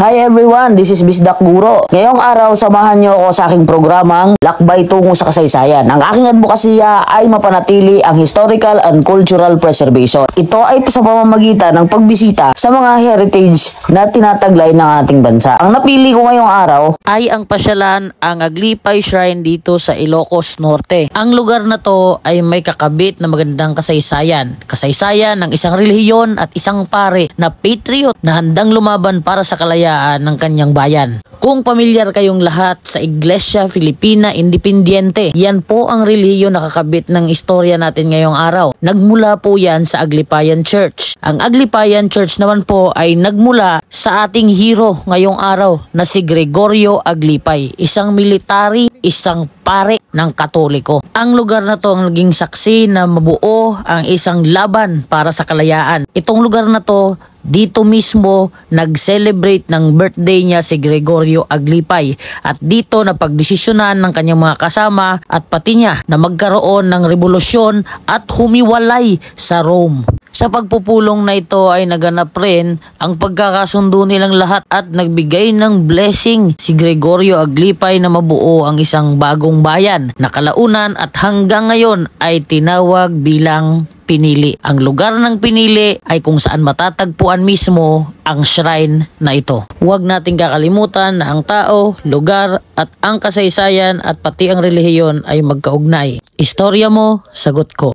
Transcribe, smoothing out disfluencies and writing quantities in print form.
Hi everyone, this is Bisdak Guro. Ngayong araw, samahan niyo ako sa aking programang Lakbay Tungo sa Kasaysayan. Ang aking advokasya ay mapanatili ang historical and cultural preservation. Ito ay sa pamamagitan ng pagbisita sa mga heritage na tinataglay ng ating bansa. Ang napili ko ngayong araw ay ang pasyalan ang Aglipay Shrine dito sa Ilocos Norte. Ang lugar na to ay may kakabit na magandang kasaysayan. Kasaysayan ng isang relihiyon at isang pare na patriot na handang lumaban para sa kalayaan ng kanyang bayan. Kung pamilyar kayong lahat sa Iglesia Filipina Independiente, yan po ang relihiyon na kakabit ng istorya natin ngayong araw. Nagmula po yan sa Aglipayan Church. Ang Aglipayan Church naman po ay nagmula sa ating hero ngayong araw na si Gregorio Aglipay, isang military, isang pare ng Katoliko. Ang lugar na to ang naging saksi na mabuo ang isang laban para sa kalayaan. Itong lugar na to, dito mismo nag-celebrate ng birthday niya si Gregorio Aglipay at dito napagdesisyonan ng kanyang mga kasama at pati niya na magkaroon ng revolusyon at humiwalay sa Rome. Sa pagpupulong na ito ay naganap rin ang pagkakasundo nilang lahat at nagbigay ng blessing si Gregorio Aglipay na mabuo ang isang bagong bayan na kalaunan at hanggang ngayon ay tinawag bilang Pinili. Ang lugar ng Pinili ay kung saan matatagpuan mismo ang shrine na ito. Huwag nating kakalimutan na ang tao, lugar at ang kasaysayan at pati ang relihiyon ay magkaugnay. Istorya mo, sagot ko.